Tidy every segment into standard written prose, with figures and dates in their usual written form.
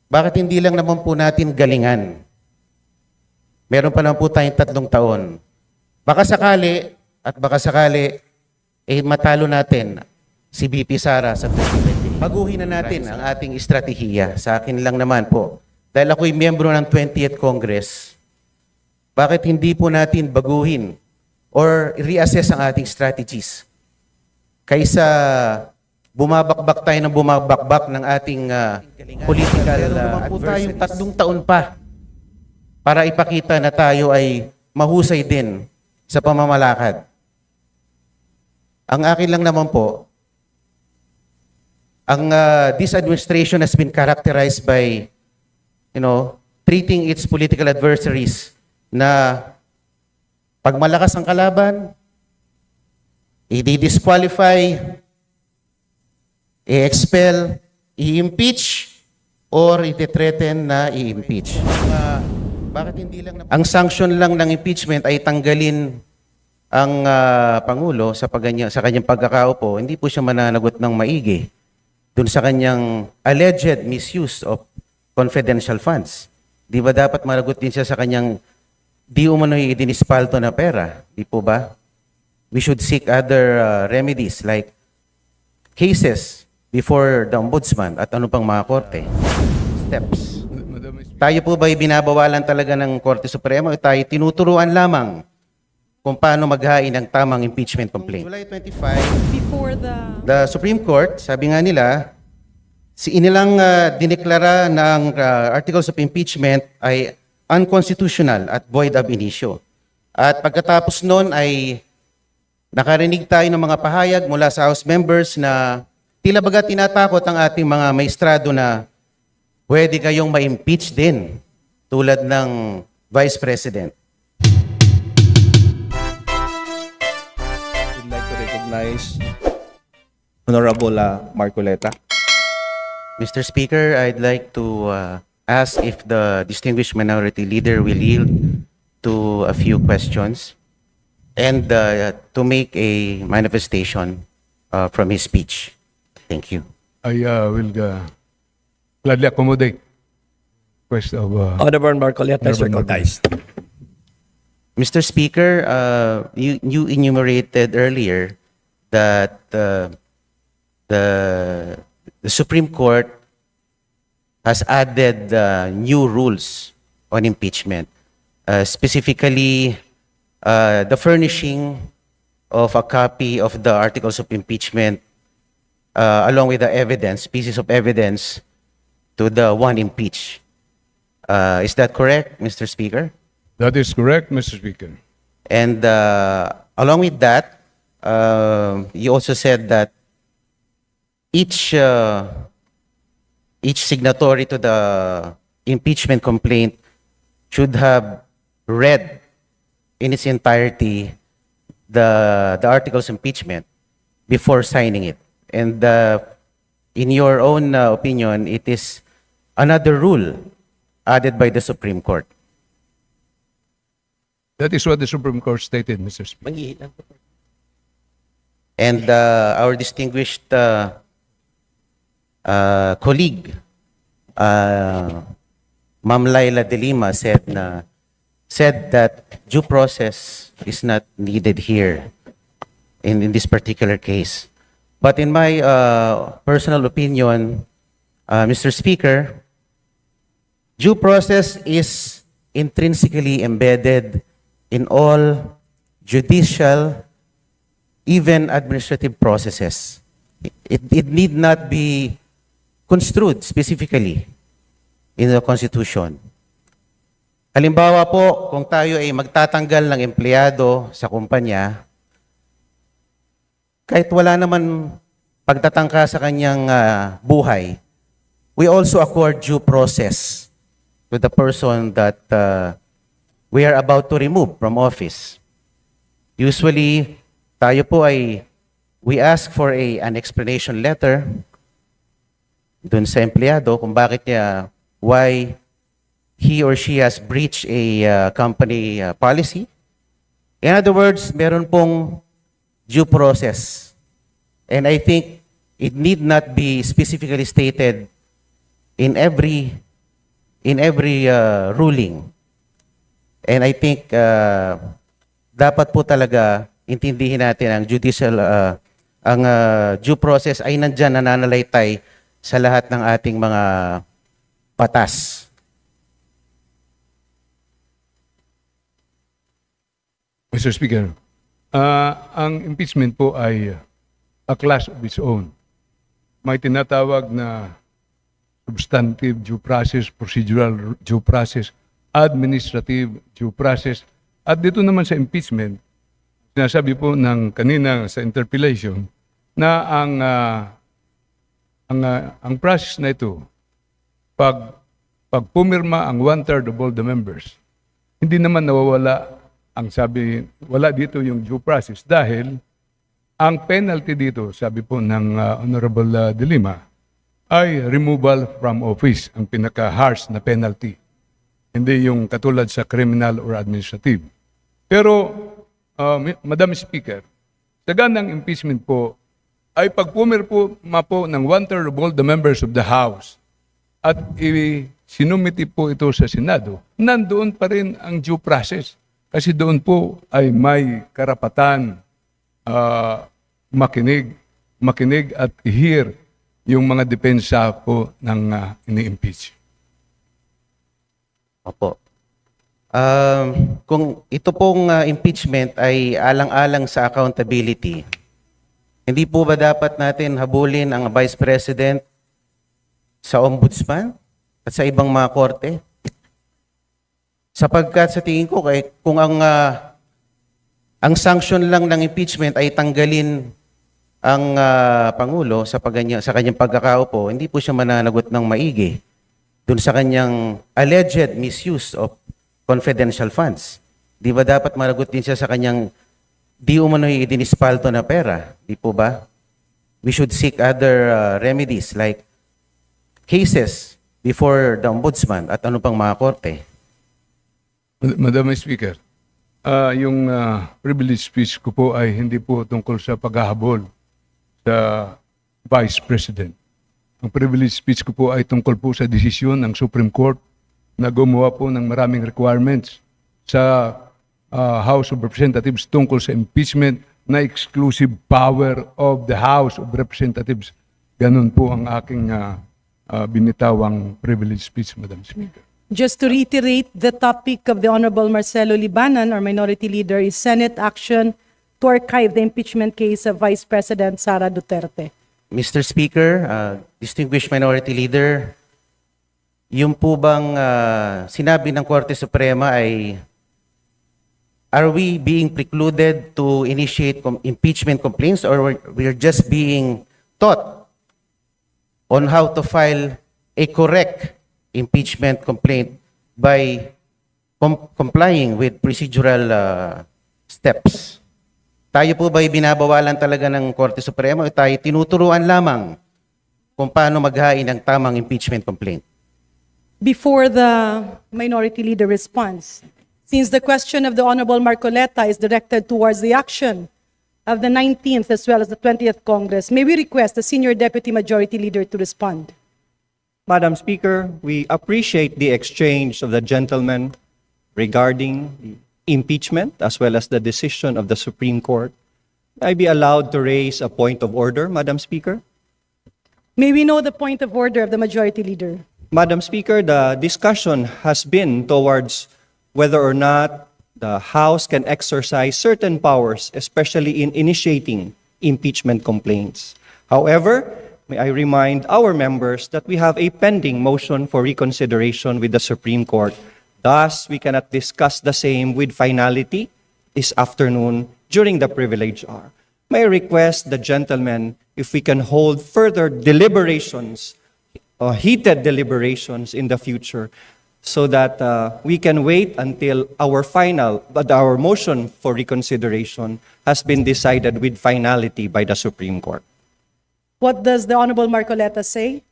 bakit hindi lang naman po natin galingan? Meron pa naman po tayong 3 taon. Baka sakali, matalo natin si VP Sara sa 2020. Baguhin na natin ang ating estratehiya. Sa akin lang naman po. Dahil ako'y miyembro ng 20th Congress, bakit hindi po natin baguhin or reassess ang ating strategies? Kaysa bumabakbak tayo ng bumabakbak ng ating political adversaries. Tatlong taon pa para ipakita na tayo ay mahusay din sa pamamalakad. Ang akin lang naman po, this administration has been characterized by, treating its political adversaries na pag malakas ang kalaban, i-disqualify, i-expel, i-impeach, or i-threaten na i-impeach. Bakit hindi lang ang sanction lang ng impeachment ay tanggalin ang Pangulo sa kanyang pagkakaupo, hindi po siya mananagot ng maigi dun sa kanyang alleged misuse of confidential funds. Di ba dapat managot din siya sa kanyang di umano'y idinispalto na pera? Di po ba? We should seek other remedies like cases before the ombudsman at ano pang mga korte. Steps. Tayo po ba binabawalan talaga ng Korte Suprema o tayo tinuturuan lamang kung paano maghain ng tamang impeachment complaint? July 25, Before the Supreme Court, sabi nga nila, inilang dineklara ng articles of impeachment ay unconstitutional at void ab initio. At pagkatapos nun ay nakarinig tayo ng mga pahayag mula sa House members na tila baga tinatakot ang ating mga maestrado na pwede kayong ma-impeach din tulad ng Vice President. I'd like to recognize Honorable Marcoleta. Mr. Speaker, I'd like to ask if the distinguished minority leader will yield to a few questions and to make a manifestation from his speech. Thank you. I will gladly accommodate request of Honorable Marcoleta is recognized. Mr. Speaker, you enumerated earlier that the Supreme Court has added new rules on impeachment, specifically the furnishing of a copy of the articles of impeachment along with the evidence, pieces of evidence to the one impeached. Is that correct, Mr. Speaker? that is correct, Mr. Speaker. And along with that, you also said that each signatory to the impeachment complaint should have read in its entirety the articles of impeachment before signing it. And in your own opinion, it is another rule added by the Supreme Court. That is what the Supreme Court stated, Mr. Speaker. Manghihilan. And our distinguished colleague, Ma'am Laila De Lima, said that due process is not needed here in this particular case. But in my personal opinion, Mr. Speaker, due process is intrinsically embedded in all judicial, even administrative processes. It need not be construed specifically in the Constitution. Halimbawa po, kung tayo ay magtatanggal ng empleyado sa kumpanya, kahit wala naman pagtatangka sa kanyang buhay, we also accord due process to the person that we are about to remove from office. Usually, tayo po we ask for an explanation letter dun sa empleyado kung bakit why he or she has breached a company policy. In other words, meron pong due process. And I think it need not be specifically stated in every in every ruling. And I think dapat po talaga intindihin natin ang judicial, ang due process ay nandyan, nananalaytay sa lahat ng ating mga batas. Mr. Speaker, ang impeachment po ay a class of its own. May tinatawag na substantive due process, procedural due process, administrative due process. At dito naman sa impeachment, sinasabi po ng kanina sa interpellation na ang process na ito, pag pumirma ang 1/3 of all the members, hindi naman nawawala ang sabi, wala dito yung due process dahil ang penalty dito, sabi po ng Honorable De Lima, ay removal from office, ang pinaka-harsh na penalty. Hindi yung katulad sa criminal or administrative. Pero, Madam Speaker, sa ganang impeachment po, ay pag pumirma po ng 1/3 of all the members of the House at sinumiti po ito sa Senado, nandoon pa rin ang due process. Kasi doon po ay may karapatan makinig at hear yung mga depensa po ng ini-impeach. Opo. Kung ito pong impeachment ay alang-alang sa accountability, hindi po ba dapat natin habulin ang Vice President sa Ombudsman at sa ibang mga korte? Sapagkat sa tingin ko, kung ang sanction lang ng impeachment ay tanggalin ang Pangulo sa kanyang pagkakaupo, hindi po siya mananagot ng maigi dun sa kanyang alleged misuse of confidential funds. Di ba dapat managot din siya sa kanyang di umano'y idinispalto na pera? Di po ba? We should seek other remedies like cases before the Ombudsman at ano pang mga korte. Madam Speaker, yung privilege speech ko po ay hindi po tungkol sa paghahabol sa Vice President. Ang privilege speech ko po ay tungkol po sa desisyon ng Supreme Court na gumawa po ng maraming requirements sa House of Representatives tungkol sa impeachment na exclusive power of the House of Representatives. Ganun po ang aking binitawang privilege speech, Madam Speaker. Just to reiterate, the topic of the Honorable Marcelo Libanan, our minority leader, is Senate action to archive the impeachment case of Vice President Sara Duterte. Mr. Speaker, distinguished minority leader, yung po bang sinabi ng Korte Suprema ay are we being precluded to initiate impeachment complaints or we're just being taught on how to file a correct impeachment complaint by complying with procedural steps? Tayo po ba binabawalan talaga ng Korte Suprema o tayo tinuturuan lamang kung paano maghain ng tamang impeachment complaint? Before the minority leader responds, since the question of the Honorable Marcoleta is directed towards the action of the 19th as well as the 20th Congress, may we request the Senior Deputy Majority Leader to respond? Madam Speaker, we appreciate the exchange of the gentlemen regarding the impeachment as well as the decision of the Supreme Court. May I be allowed to raise a point of order, Madam Speaker? May we know the point of order of the Majority Leader? Madam Speaker, the discussion has been towards whether or not the House can exercise certain powers, especially in initiating impeachment complaints. However, may I remind our members that we have a pending motion for reconsideration with the Supreme Court. Thus, we cannot discuss the same with finality this afternoon during the privilege hour. May I request the gentlemen if we can hold further deliberations, heated deliberations in the future so that we can wait until our motion for reconsideration has been decided with finality by the Supreme Court. What does the Honorable Marcoleta say?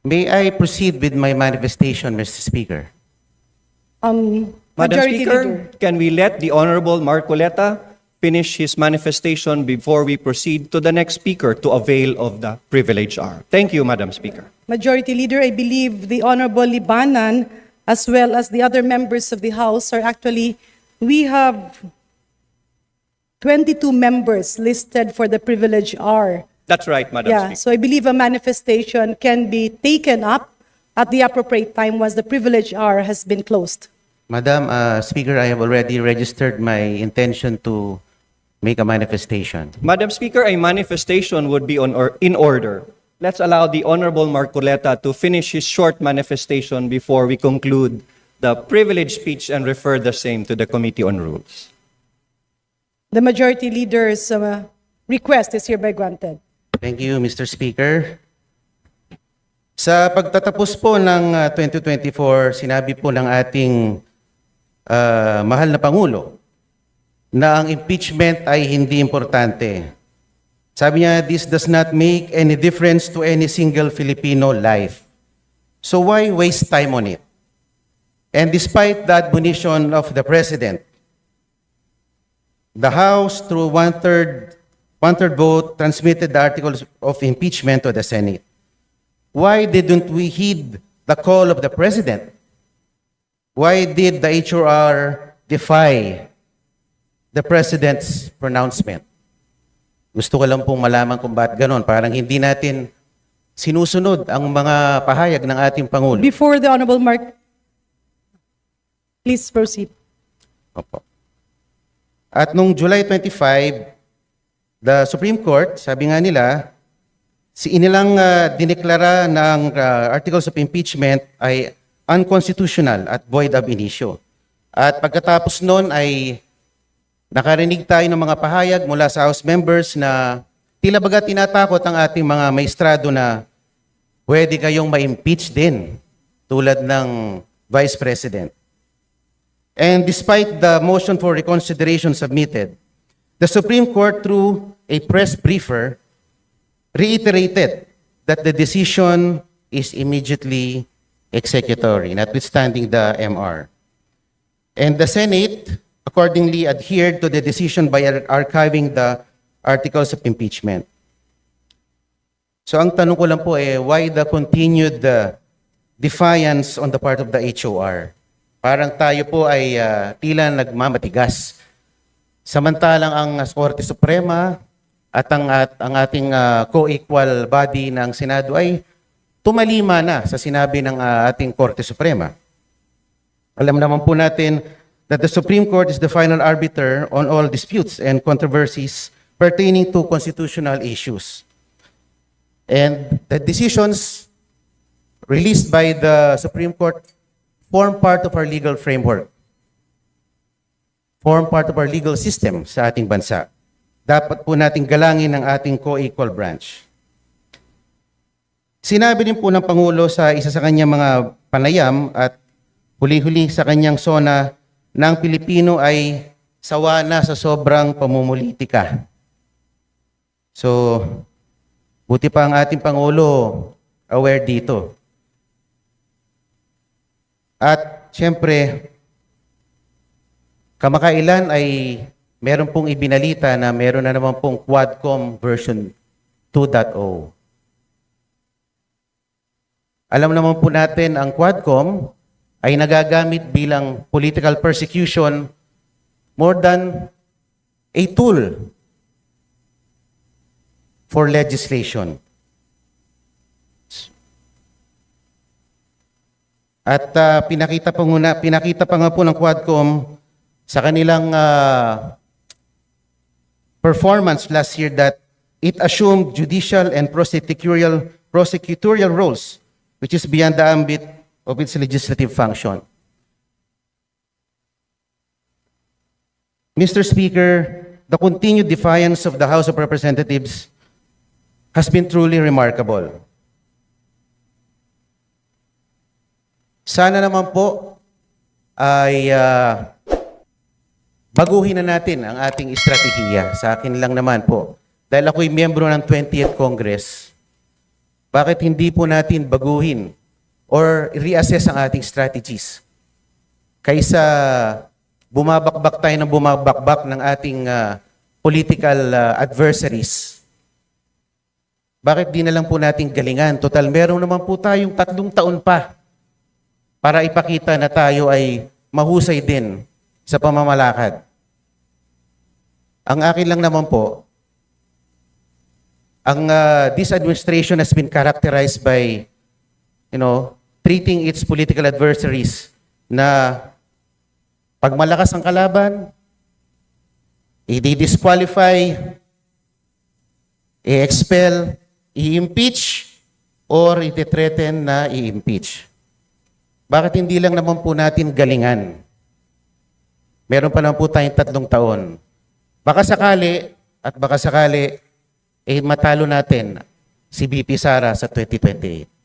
May I proceed with my manifestation, Mr. Speaker? Madam Majority Speaker, Leader. can we let the Honorable Marcoleta finish his manifestation before we proceed to the next speaker to avail of the privilege hour. Thank you, Madam Speaker. Majority Leader, I believe the Honorable Libanan, as well as the other members of the House, are actually, we have 22 members listed for the privilege hour. That's right, Madam Yeah, Speaker. so I believe a manifestation can be taken up at the appropriate time once the privilege hour has been closed. Madam Speaker, I have already registered my intention to make a manifestation. Madam Speaker, a manifestation would be in order. Let's allow the Honorable Marcoleta to finish his short manifestation before we conclude the privileged speech and refer the same to the Committee on Rules. The Majority Leader's request is hereby granted. Thank you, Mr. Speaker. Sa pagtatapos po ng 2024, sinabi po ng ating mahal na Pangulo na ang impeachment ay hindi importante. Sabi niya, this does not make any difference to any single Filipino life. So why waste time on it? And despite the admonition of the President, the House, through one-third vote, transmitted the articles of impeachment to the Senate. Why didn't we heed the call of the President? Why did the HRR defy the President's pronouncement? Gusto ko lang pong malaman kung bakit ganon. Parang hindi natin sinusunod ang mga pahayag ng ating Pangulo. Before the Honorable please proceed. Opo. At nung July 25, the Supreme Court, sabi nga nila, inilang dineklara ng articles of impeachment ay unconstitutional at void ab initio. At pagkatapos noon ay nakarinig tayo ng mga pahayag mula sa House members na tila baga tinatakot ang ating mga maestrado na pwede kayong ma-impeach din tulad ng Vice President. And despite the motion for reconsideration submitted, the Supreme Court, through a press briefer, reiterated that the decision is immediately executory, notwithstanding the MR. And the Senate accordingly adhered to the decision by archiving the articles of impeachment. So ang tanong ko lang po why the continued defiance on the part of the HOR? Parang tayo po ay tila nagmamatigas. Samantalang ang Korte Suprema at ang ating co-equal body ng Senado ay tumalima na sa sinabi ng ating Korte Suprema. Alam naman po natin that the Supreme Court is the final arbiter on all disputes and controversies pertaining to constitutional issues. And the decisions released by the Supreme Court form part of our legal framework, form part of our legal system sa ating bansa. Dapat po nating galangin ang ating co-equal branch. Sinabi din po ng Pangulo sa isa sa kanyang mga panayam at huli-huli sa kanyang SONA na ang Pilipino ay sawa na sa sobrang pamumulitika. So, buti pa ang ating Pangulo aware dito. At siyempre, kamakailan ay meron pong ibinalita na meron na naman pong Quadcom version 2.0. Alam naman po natin ang Quadcom ay nagagamit bilang political persecution more than a tool for legislation. At pinakita pa nga po ng Quadcom sa kanilang performance last year that it assumed judicial and prosecutorial roles, which is beyond the ambit of its legislative function. Mr. Speaker, the continued defiance of the House of Representatives has been truly remarkable. Sana naman po ay baguhin na natin ang ating estratehiya. Sa akin lang naman po. Dahil ako'y miyembro ng 20th Congress, bakit hindi po natin baguhin or reassess ang ating strategies? Kaysa bumabakbak tayo ng bumabakbak ng ating political adversaries. Bakit di na lang po natin galingan? Total, meron naman po tayong 3 taon pa para ipakita na tayo ay mahusay din sa pamamalakad. Ang akin lang naman po, this administration has been characterized by, treating its political adversaries na pag malakas ang kalaban, i-disqualify, i-expel, i-impeach, or i-threaten na i-impeach. Bakit hindi lang naman po natin galingan? Meron pa naman po tayong 3 taon. Baka sakali, matalo natin si VP Sara sa 2028.